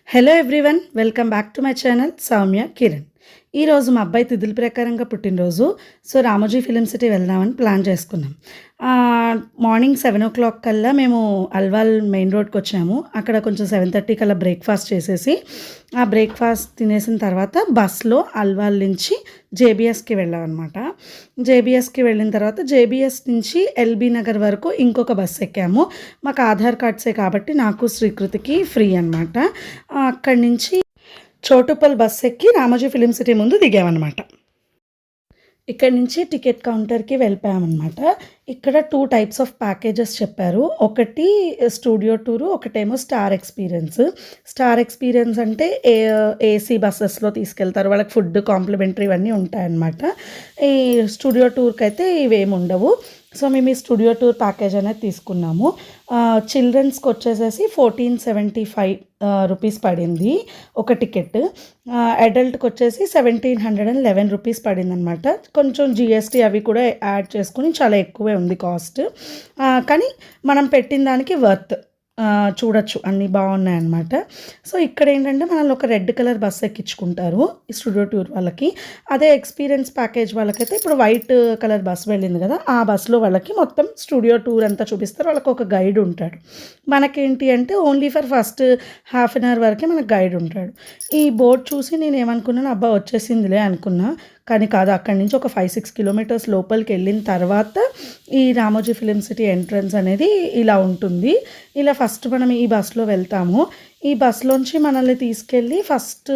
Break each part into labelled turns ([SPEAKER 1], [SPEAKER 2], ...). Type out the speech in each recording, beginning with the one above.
[SPEAKER 1] Hello everyone, welcome back to my channel Soumya Kiran. ఈరోజు మా అబ్బాయి తిథుల ప్రకారంగా పుట్టినరోజు. సో రామోజీ ఫిలిం సిటీ వెళ్దామని ప్లాన్ చేసుకున్నాం. మార్నింగ్ 7 o'clock కల్లా మేము అల్వాల్ మెయిన్ రోడ్కి వచ్చాము. అక్కడ కొంచెం 7:30 కల్లా బ్రేక్ఫాస్ట్ చేసేసి ఆ బ్రేక్ఫాస్ట్ తినేసిన తర్వాత బస్లో అల్వాల్ నుంచి జేబీఎస్కి వెళ్ళామన్నమాట. జేబీఎస్కి వెళ్ళిన తర్వాత జేబీఎస్ నుంచి ఎల్బీ నగర్ వరకు ఇంకొక బస్సు ఎక్కాము. మాకు ఆధార్ కార్డ్సే కాబట్టి నాకు శ్రీకృతికి ఫ్రీ అనమాట. అక్కడి నుంచి చోటుపల్ బస్ ఎక్కి రామోజీ ఫిలిం సిటీ ముందు దిగామన్నమాట. ఇక్కడ నుంచి టికెట్ కౌంటర్కి వెళ్ళిపోయామన్నమాట. ఇక్కడ 2 types ఆఫ్ ప్యాకేజెస్ చెప్పారు. ఒకటి స్టూడియో టూరు, ఒకటేమో స్టార్ ఎక్స్పీరియన్స్. స్టార్ ఎక్స్పీరియన్స్ అంటే ఏసీ బస్సెస్లో తీసుకెళ్తారు, వాళ్ళకి ఫుడ్ కాంప్లిమెంటరీ ఇవన్నీ ఉంటాయన్నమాట. ఈ స్టూడియో టూర్కి అయితే ఇవేమి ఉండవు. సో మేము ఈ స్టూడియో టూర్ ప్యాకేజ్ అనేది తీసుకున్నాము. చిల్డ్రన్స్కి వచ్చేసేసి 1475 రూపీస్ పడింది ఒక టికెట్. అడల్ట్కి వచ్చేసి 1711 రూపీస్ పడింది అనమాట. కొంచెం జిఎస్టీ అవి కూడా యాడ్ చేసుకుని చాలా ఎక్కువే ఉంది కాస్ట్. కానీ మనం పెట్టిన దానికి వర్త్. చూడొచ్చు, అన్నీ బాగున్నాయి అన్నమాట. సో ఇక్కడ ఏంటంటే మనల్ని ఒక రెడ్ కలర్ బస్ ఎక్కించుకుంటారు ఈ స్టూడియో టూర్ వాళ్ళకి. అదే ఎక్స్పీరియన్స్ ప్యాకేజ్ వాళ్ళకైతే ఇప్పుడు వైట్ కలర్ బస్ వెళ్ళింది కదా, ఆ బస్సులో వాళ్ళకి మొత్తం స్టూడియో టూర్ అంతా చూపిస్తారు. వాళ్ళకి ఒక గైడ్ ఉంటాడు. మనకేంటి అంటే only for first ½ an hour వరకే మనకు గైడ్ ఉంటాడు. ఈ బోర్డు చూసి నేను ఏమనుకున్నాను, అబ్బా వచ్చేసిందిలే అనుకున్నా. కానీ కాదు, అక్కడి నుంచి ఒక 5-6 kilometers లోపలికి వెళ్ళిన తర్వాత ఈ రామోజీ ఫిలిం సిటీ ఎంట్రన్స్ అనేది ఇలా ఉంటుంది. ఇలా ఫస్ట్ మనం ఈ బస్సులో వెళ్తాము. ఈ బస్సులోంచి మనల్ని తీసుకెళ్ళి ఫస్ట్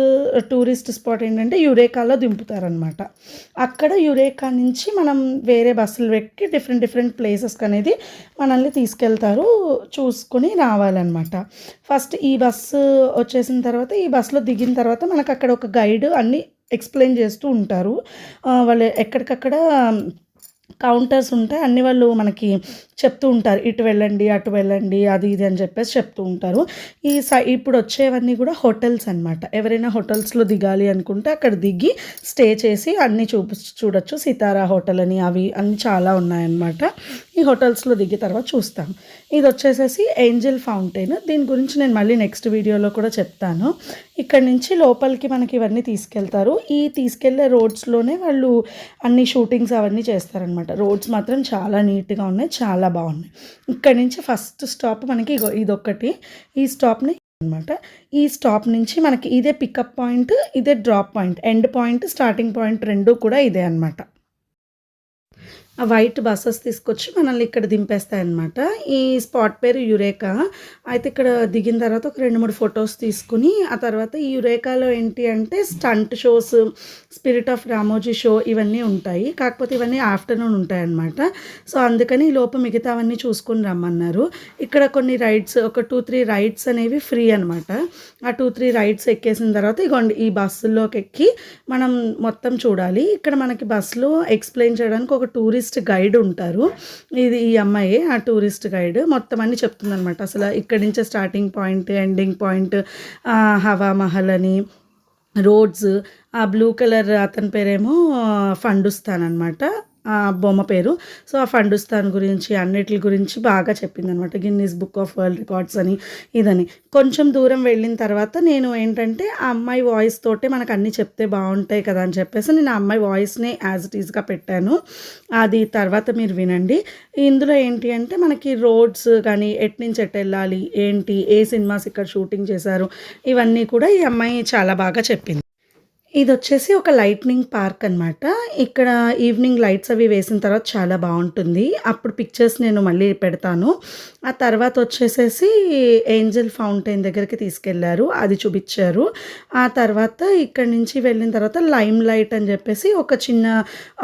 [SPEAKER 1] టూరిస్ట్ స్పాట్ ఏంటంటే యురేకాలో దింపుతారనమాట. అక్కడ యురేకా నుంచి మనం వేరే బస్సులు ఎక్కి డిఫరెంట్ ప్లేసెస్కి అనేది మనల్ని తీసుకెళ్తారు. చూసుకొని రావాలన్నమాట. ఫస్ట్ ఈ బస్సు వచ్చేసిన తర్వాత ఈ బస్సులో దిగిన తర్వాత మనకు అక్కడ ఒక గైడ్ అన్నీ ఎక్స్ప్లెయిన్ చేస్తూ ఉంటారు. వాళ్ళు ఎక్కడికక్కడ కౌంటర్స్ ఉంటాయి, అన్ని వాళ్ళు మనకి చెప్తూ ఉంటారు, ఇటు వెళ్ళండి అటు వెళ్ళండి అది ఇది అని చెప్పేసి చెప్తూ ఉంటారు. ఇప్పుడు వచ్చేవన్నీ కూడా హోటల్స్ అనమాట. ఎవరైనా హోటల్స్లో దిగాలి అనుకుంటే అక్కడ దిగి స్టే చేసి అన్నీ చూడొచ్చు. సితారా హోటల్ అని అవి అన్నీ చాలా ఉన్నాయన్నమాట. ఈ హోటల్స్లో దిగి తర్వాత చూస్తాం. ఇది వచ్చేసేసి ఏంజల్ ఫౌంటైన్. దీని గురించి నేను మళ్ళీ నెక్స్ట్ వీడియోలో కూడా చెప్తాను. ఇక్కడ నుంచి లోపలికి మనకి ఇవన్నీ తీసుకెళ్తారు. ఈ తీసుకెళ్లే రోడ్స్లోనే వాళ్ళు అన్ని షూటింగ్స్ అవన్నీ చేస్తారనమాట. రోడ్స్ మాత్రం చాలా నీట్గా ఉన్నాయి, చాలా బాగున్నాయి. ఇక్కడ నుంచి ఫస్ట్ స్టాప్ మనకి ఇదొక్కటి. ఈ స్టాప్ని అనమాట. ఈ స్టాప్ నుంచి మనకి ఇదే పికప్ పాయింట్, ఇదే drop point, end point, starting point రెండు కూడా ఇదే అనమాట. ఆ వైట్ బస్సెస్ తీసుకొచ్చి మనల్ని ఇక్కడ దింపేస్తాయన్నమాట. ఈ స్పాట్ పేరు యురేకా. అయితే ఇక్కడ దిగిన తర్వాత ఒక 2-3 ఫొటోస్ తీసుకుని ఆ తర్వాత ఈ యురేకాలో ఏంటి అంటే stunt shows, spirit of Ramoji show ఇవన్నీ ఉంటాయి. కాకపోతే ఇవన్నీ ఆఫ్టర్నూన్ ఉంటాయన్నమాట. సో అందుకని ఈ లోపు మిగతావన్నీ చూసుకుని రమ్మన్నారు. ఇక్కడ కొన్ని రైడ్స్, ఒక 2-3 రైడ్స్ అనేవి ఫ్రీ అనమాట. ఆ 2-3 రైడ్స్ ఎక్కేసిన తర్వాత ఇగోండి ఈ బస్సుల్లోకి ఎక్కి మనం మొత్తం చూడాలి. ఇక్కడ మనకి బస్సులో ఎక్స్ప్లెయిన్ చేయడానికి ఒక టూరిస్ట్ గైడ్ ఉంటారు. ఇది ఈ అమ్మాయి ఆ టూరిస్ట్ గైడ్ మొత్తం అన్ని చెప్తుంది అనమాట. అసలు ఇక్కడి నుంచే starting point, ending point, Hawa Mahal అని, రోడ్స్. ఆ బ్లూ కలర్ అతని పేరేమో ఫండుస్తాన్ అనమాట, ఆ బొమ్మ పేరు. సో ఆ ఫండుస్తాన్ గురించి అన్నిటి గురించి బాగా చెప్పింది అనమాట. Guinness book of world records అని ఇదని. కొంచెం దూరం వెళ్ళిన తర్వాత నేను ఏంటంటే ఆ అమ్మాయి వాయిస్ తోటే మనకు అన్నీ చెప్తే బాగుంటాయి కదా అని చెప్పేసి నేను ఆ అమ్మాయి వాయిస్ని యాజ్ ఇట్ ఈస్గా పెట్టాను. అది తర్వాత మీరు వినండి. ఇందులో ఏంటి అంటే మనకి రోడ్స్ కానీ ఎటు నుంచి ఎటు వెళ్ళాలి, ఏంటి, ఏ సినిమాస్ ఇక్కడ షూటింగ్ చేశారు, ఇవన్నీ కూడా ఈ అమ్మాయి చాలా బాగా చెప్పింది. ఇది వచ్చేసి ఒక లైట్నింగ్ పార్క్ అనమాట. ఇక్కడ ఈవినింగ్ లైట్స్ అవి వేసిన తర్వాత చాలా బాగుంటుంది. అప్పుడు పిక్చర్స్ నేను మళ్ళీ పెడతాను. ఆ తర్వాత వచ్చేసేసి ఏంజల్ ఫౌంటైన్ దగ్గరికి తీసుకెళ్లారు, అది చూపించారు. ఆ తర్వాత ఇక్కడ నుంచి వెళ్ళిన తర్వాత లైమ్ లైట్ అని చెప్పేసి ఒక చిన్న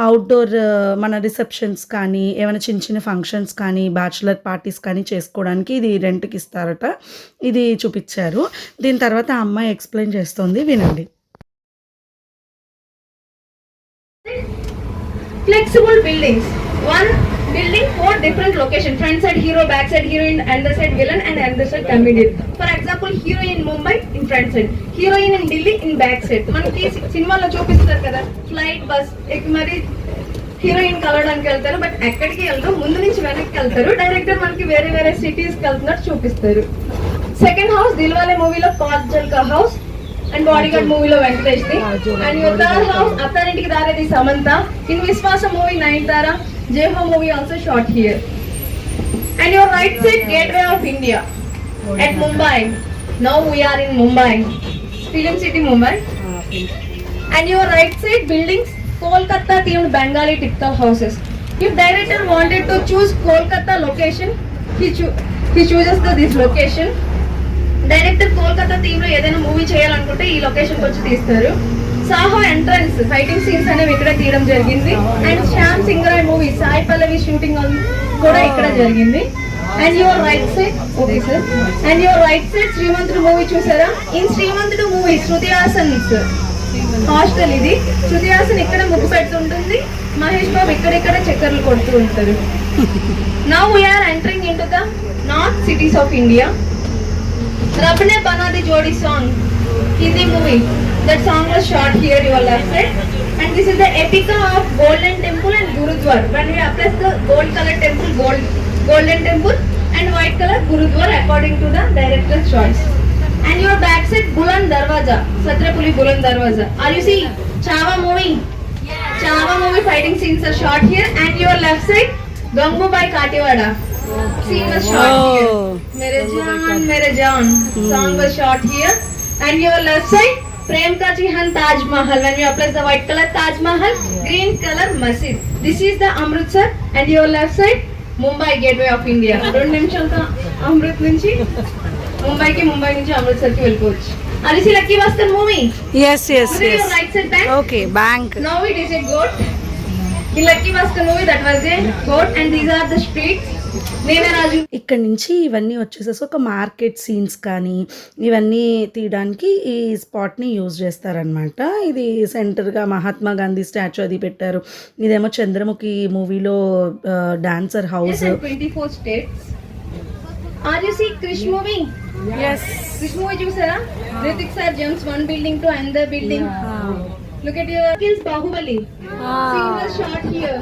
[SPEAKER 1] అవుట్డోర్, మన రిసెప్షన్స్ కానీ ఏమైనా చిన్న ఫంక్షన్స్ కానీ బ్యాచులర్ పార్టీస్ కానీ చేసుకోవడానికి ఇది రెంట్కి ఇస్తారట. ఇది చూపించారు. దీని తర్వాత ఆ అమ్మాయి ఎక్స్ప్లెయిన్ చేస్తుంది, వినండి.
[SPEAKER 2] Flexible buildings. One building, 4 different locations. Front side hero, back side heroine, under side villain and under side comedian. For example, hero in Mumbai in front side, heroine in Delhi in back side. మనకి సినిమాలో చూపిస్తారు కదా, flight bus ఎక్కి మరి heroine కలవడానికి వెళ్తారు. But ఎక్కడికి వెళ్తారు, ముందు నుంచి వెనక్కి వెళ్తారు. డైరెక్టర్ మనకి వేరే సిటీస్కి వెళ్తున్నట్టు చూపిస్తారు. So Second house, Dilwale movie lo Kajal ka house and Bodyguard movie lo Venkatesh di. And your third house, Attariniki Daredi Samantha. In Viswasa movie Nayanthara, Jeho movie also shot here. And your right side, Gateway of India at Mumbai. Now we are in Mumbai, Film City, Mumbai. And your right side buildings, Kolkata themed Bengali typical houses. If director wanted to choose Kolkata location, he chooses this location. Director Kolkata theme లో ఏదైనా movie చేయాలనుకుంటే ఈ location వచ్చి తీస్తారు. Saaho entrance fighting scenes అనేవి ఇక్కడ తీయడం జరిగింది. And Shyam Singha Roy movie Sai Pallavi shooting కూడా ఇక్కడ జరిగింది. And your right side okay sir. And your right side Srimanthudu movie చూసారా? In Srimanthudu movie Shruti Haasan hostel ఇది. శృతి హాసన్ ఇక్కడ ముగ్గు పెడుతుంటుంది, మహేష్ బాబు ఇక్కడిక్కడ చక్కర్లు కొడుతూ ఉంటారు. Now we're entering into the north cities of India. Rab Ne Bana Di Jodi song, Hindi movie. That song was shot here, your left side. And this is the epica of Golden Temple and Gurudwara. When we apply the gold color temple, Golden Temple, and white color Gurudwara according to the director's choice. And your back side, Buland Darwaza, Satrapuli Buland Darwaza. Are you see Chava movie? Chava movie fighting scenes are shot here. And your left side, Gangubai Kathiawada. Scene was shot here. Mere Jaan song was shot here. And your left side, Prem Ka Chihan Taj Mahal. When you apply the white color Taj Mahal, green color Masjid. This is the Amritsar. And your left side, Mumbai Gateway of India. 2 నిమిషాలతో Amrit నుంచి ముంబైకి, ముంబై నుంచి అమృత్సర్కి వెళ్ళిపోవచ్చు. Are you see Lucky Bhaskar movie?
[SPEAKER 1] Yes.
[SPEAKER 2] Your right side bank.
[SPEAKER 1] Okay, bank.
[SPEAKER 2] Now it is a goat. In Lucky Bhaskar movie that was a goat and these are the streets. నేనరాజు.
[SPEAKER 1] ఇక్కడ నుంచి ఇవన్నీ వచ్చేసేసి ఒక market scenes కానీ ఇవన్నీ తీయడానికి ఈ స్పాట్ని use చేస్తారనమాట. ఇది సెంటర్గా మహాత్మా గాంధీ స్టాచ్యూ అది పెట్టారు. ఇదేమో చంద్రముఖి మూవీలో dancer house.
[SPEAKER 2] 24 states. Are you see Krish movie?
[SPEAKER 1] Yes.
[SPEAKER 2] Krish movie చూసారా? Hrithik sir jumps one building to another building. Look at your kills Bahubali. Scene was shot here.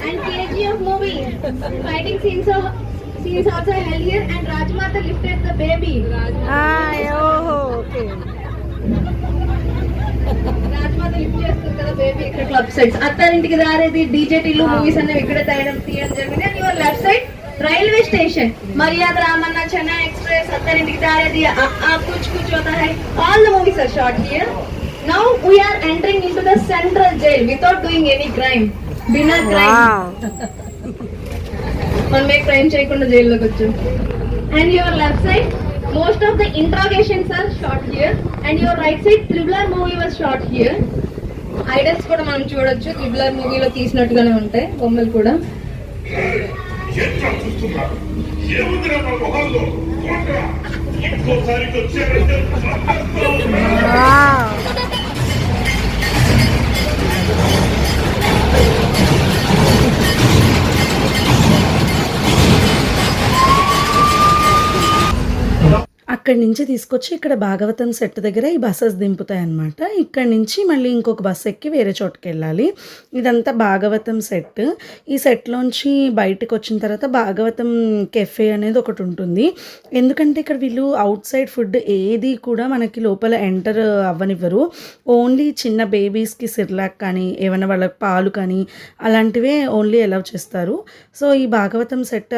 [SPEAKER 2] And KGF movie. Fighting scenes also held here. And Rajmata lifted the baby.
[SPEAKER 1] Okay.
[SPEAKER 2] Rajmata lift చేస్తుంది కదా baby ఇక్కడ club sets. Attarintiki Daredi DJ Tillu movies అనేవి ఇక్కడ తీయడం జరిగింది. And your left side railway station మర్యాద Ramanna, Chennai express, Attarintiki Daredi, Kuch Kuch హోతా high. All the movies are shot here. Now we are entering into the central jail without doing any crime. Bina crime. మనం ఏ crime చేయకుండా జైల్లోకి వచ్చాం. And your left side, most of the interrogations are shot here. And your right side, Tribhular movie was shot here. Idols కూడా మనం చూడొచ్చు. Tribhular మూవీలో తీసినట్టుగానే ఉంటాయి బొమ్మలు కూడా.
[SPEAKER 1] అక్కడి నుంచి తీసుకొచ్చి ఇక్కడ భాగవతం సెట్ దగ్గర ఈ బస్సెస్ దింపుతాయి అన్నమాట. ఇక్కడి నుంచి మళ్ళీ ఇంకొక బస్సు ఎక్కి వేరే చోటుకి వెళ్ళాలి. ఇదంతా భాగవతం సెట్. ఈ సెట్లోంచి బయటకు వచ్చిన తర్వాత భాగవతం కెఫే అనేది ఒకటి ఉంటుంది. ఎందుకంటే ఇక్కడ వీళ్ళు అవుట్ సైడ్ ఫుడ్ ఏది కూడా మనకి లోపల ఎంటర్ అవ్వనివ్వరు. ఓన్లీ చిన్న బేబీస్కి సిర్లాక్ కానీ ఏమైనా వాళ్ళకి పాలు కానీ అలాంటివే ఓన్లీ అలౌ చేస్తారు. సో ఈ భాగవతం సెట్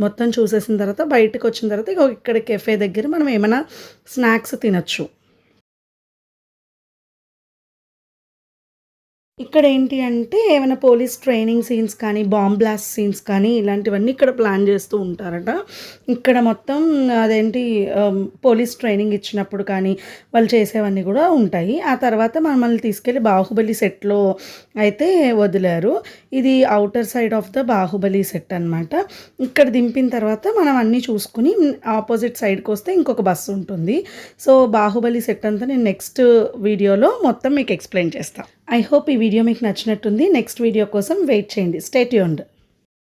[SPEAKER 1] మొత్తం చూసేసిన తర్వాత బయటకు వచ్చిన తర్వాత ఇక్కడ కెఫే దగ్గర మనం ఏమైనా స్నాక్స్ తినచ్చు. ఇక్కడ ఏంటి అంటే ఏమైనా పోలీస్ ట్రైనింగ్ సీన్స్ కానీ బాంబ్ బ్లాస్ట్ సీన్స్ కానీ ఇలాంటివన్నీ ఇక్కడ ప్లాన్ చేస్తూ ఉంటారట. ఇక్కడ మొత్తం అదేంటి పోలీస్ ట్రైనింగ్ ఇచ్చినప్పుడు కానీ వాళ్ళు చేసేవన్నీ కూడా ఉంటాయి. ఆ తర్వాత మమ్మల్ని తీసుకెళ్ళి బాహుబలి సెట్లో అయితే వదిలారు. ఇది outer side of the Baahubali set అనమాట. ఇక్కడ దింపిన తర్వాత మనం అన్నీ చూసుకుని ఆపోజిట్ సైడ్కి వస్తే ఇంకొక బస్సు ఉంటుంది. సో బాహుబలి సెట్ అంతా నేను నెక్స్ట్ వీడియోలో మొత్తం మీకు ఎక్స్ప్లెయిన్ చేస్తాను. ఐ హోప్ ఈ వీడియో మీకు నచ్చినట్టుంది. నెక్స్ట్ వీడియో కోసం వెయిట్ చేయండి. Stay tuned.